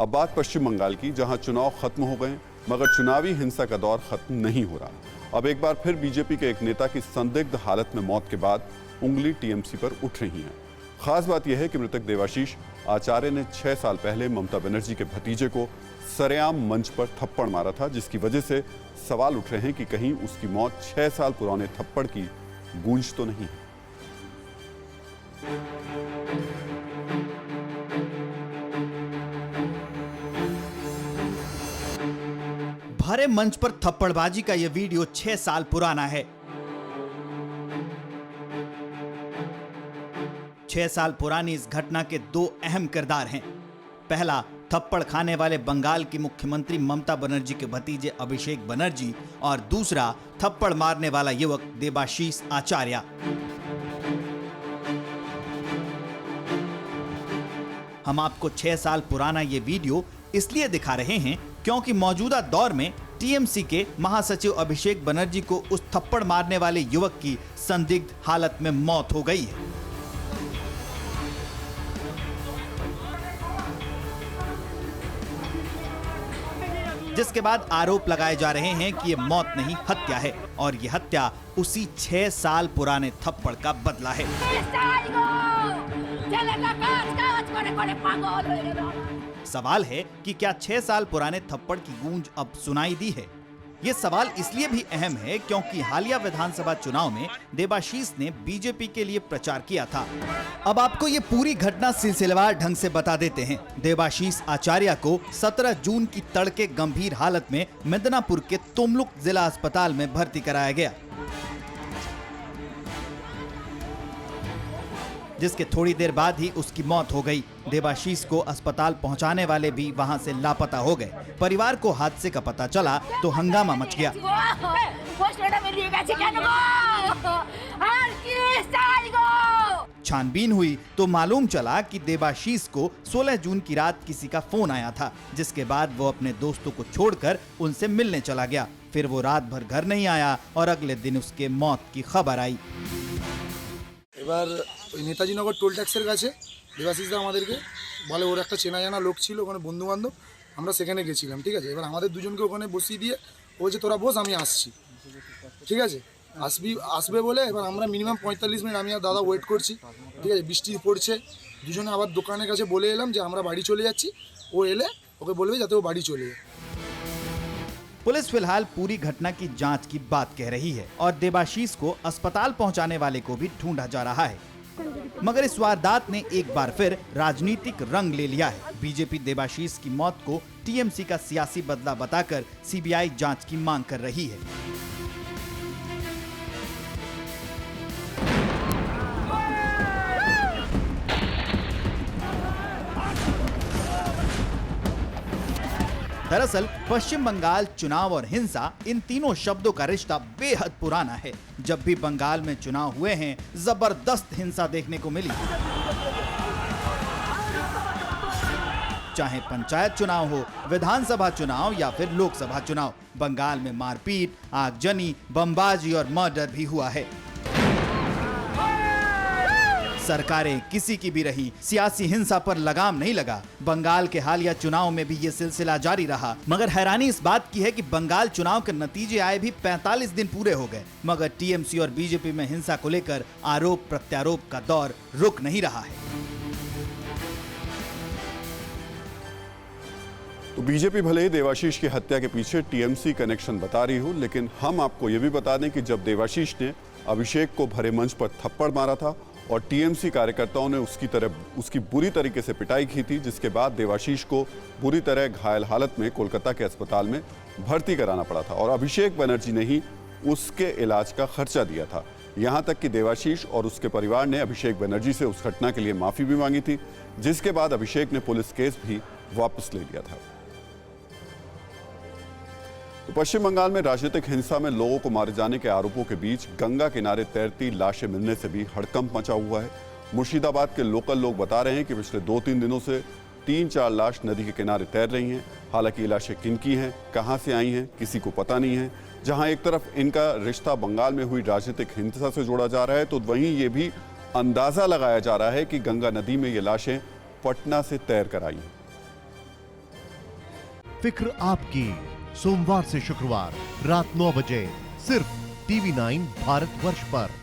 अब बात पश्चिम बंगाल की, जहां चुनाव खत्म हो गए मगर चुनावी हिंसा का दौर खत्म नहीं हो रहा। अब एक बार फिर बीजेपी के एक नेता की संदिग्ध हालत में मौत के बाद उंगली टीएमसी पर उठ रही है। खास बात यह है कि मृतक देवाशीष आचार्य ने 6 साल पहले ममता बनर्जी के भतीजे को सरेआम मंच पर थप्पड़ मारा था, जिसकी वजह से सवाल उठ रहे हैं कि कहीं उसकी मौत 6 साल पुराने थप्पड़ की गूंज तो नहीं है। भरे मंच पर थप्पड़बाजी का यह वीडियो 6 साल पुराना है। 6 साल पुरानी इस घटना के 2 अहम किरदार हैं। पहला, थप्पड़ खाने वाले बंगाल की मुख्यमंत्री ममता बनर्जी के भतीजे अभिषेक बनर्जी, और दूसरा थप्पड़ मारने वाला युवक देबाशीष आचार्य। हम आपको 6 साल पुराना ये वीडियो इसलिए दिखा रहे हैं क्योंकि मौजूदा दौर में टीएमसी के महासचिव अभिषेक बनर्जी को उस थप्पड़ मारने वाले युवक की संदिग्ध हालत में मौत हो गई है। जिसके बाद आरोप लगाए जा रहे हैं कि यह मौत नहीं हत्या है, और यह हत्या उसी 6 साल पुराने थप्पड़ का बदला है। सवाल है कि क्या 6 साल पुराने थप्पड़ की गूंज अब सुनाई दी है? ये सवाल इसलिए भी अहम है क्योंकि हालिया विधानसभा चुनाव में देबाशीष ने बीजेपी के लिए प्रचार किया था। अब आपको ये पूरी घटना सिलसिलेवार ढंग से बता देते हैं। देबाशीष आचार्य को 17 जून की तड़के गंभीर हालत में मिदनापुर के तुमलुक जिला अस्पताल में भर्ती कराया गया, जिसके थोड़ी देर बाद ही उसकी मौत हो गई। देबाशीष को अस्पताल पहुंचाने वाले भी वहां से लापता हो गए। परिवार को हादसे का पता चला तो हंगामा मच गया। छानबीन हुई तो मालूम चला कि देबाशीष को 16 जून की रात किसी का फोन आया था, जिसके बाद वो अपने दोस्तों को छोड़कर उनसे मिलने चला गया। फिर वो रात भर घर नहीं आया और अगले दिन उसके मौत की खबर आई। এবার ওই নেতাজি নগর টোল ট্যাক্সের কাছে দেবাশিসদা আমাদেরকে বলে ওর একটা চেনা জানা লোক ছিল ওখানে, বন্ধু বান্ধব, আমরা সেখানে গেছিলাম। ঠিক আছে, এবার আমাদের দুজনকে ওখানে বসিয়ে দিয়ে ও যে তোরা বস আমি আসছি, ঠিক আছে, আসবে বলে এবার আমরা মিনিমাম 45 মিনিট আমি আর দাদা ওয়েট করছি। ঠিক আছে, বৃষ্টি পড়ছে, দুজনে আবার দোকানের কাছে বলে এলাম যে আমরা বাড়ি চলে যাচ্ছি। ও এলে ওকে বলবে যাতে ও বাড়ি চলে যায়। पुलिस फिलहाल पूरी घटना की जांच की बात कह रही है और देबाशीष को अस्पताल पहुंचाने वाले को भी ढूंढा जा रहा है, मगर इस वारदात ने एक बार फिर राजनीतिक रंग ले लिया है। बीजेपी देबाशीष की मौत को टीएमसी का सियासी बदला बताकर सीबीआई जांच की मांग कर रही है। दरअसल पश्चिम बंगाल चुनाव और हिंसा, इन तीनों शब्दों का रिश्ता बेहद पुराना है। जब भी बंगाल में चुनाव हुए हैं, जबरदस्त हिंसा देखने को मिली। चाहे पंचायत चुनाव हो, विधानसभा चुनाव या फिर लोकसभा चुनाव, बंगाल में मारपीट, आगजनी, बमबाजी और मर्डर भी हुआ है। सरकारें किसी की भी रही, सियासी हिंसा पर लगाम नहीं लगा। बंगाल के हालिया चुनाव में भी ये सिलसिला जारी रहा, मगर हैरानी इस बात की है कि बंगाल चुनाव के नतीजे आए भी 45 दिन पूरे हो गए, मगर टीएमसी और बीजेपी में हिंसा को लेकर आरोप प्रत्यारोप का दौर रुक नहीं रहा है। तो बीजेपी भले ही देवाशीष की हत्या के पीछे टीएमसी कनेक्शन बता रही हो, लेकिन हम आपको यह भी बता दें कि जब देवाशीष ने अभिषेक को भरे मंच पर थप्पड़ मारा था और टीएमसी कार्यकर्ताओं ने उसकी बुरी तरीके से पिटाई की थी, जिसके बाद देवाशीष को बुरी तरह घायल हालत में कोलकाता के अस्पताल में भर्ती कराना पड़ा था और अभिषेक बनर्जी ने ही उसके इलाज का खर्चा दिया था। यहां तक कि देवाशीष और उसके परिवार ने अभिषेक बनर्जी से उस घटना के लिए माफी भी मांगी थी, जिसके बाद अभिषेक ने पुलिस केस भी वापस ले लिया था। तो पश्चिम बंगाल में राजनीतिक हिंसा में लोगों को मारे जाने के आरोपों के बीच गंगा किनारे तैरती लाशें मिलने से भी हड़कंप मचा हुआ है। मुर्शिदाबाद के लोकल लोग बता रहे हैं कि पिछले 2-3 दिनों से 3-4 लाश नदी के किनारे तैर रही हैं। हालांकि ये लाशें किनकी हैं, कहां से आई हैं, किसी को पता नहीं है। जहां एक तरफ इनका रिश्ता बंगाल में हुई राजनीतिक हिंसा से जोड़ा जा रहा है, तो वहीं ये भी अंदाजा लगाया जा रहा है कि गंगा नदी में ये लाशें पटना से तैर कर आई हैं। फिक्र आपकी, सोमवार से शुक्रवार रात 9 बजे सिर्फ TV9 भारतवर्ष पर।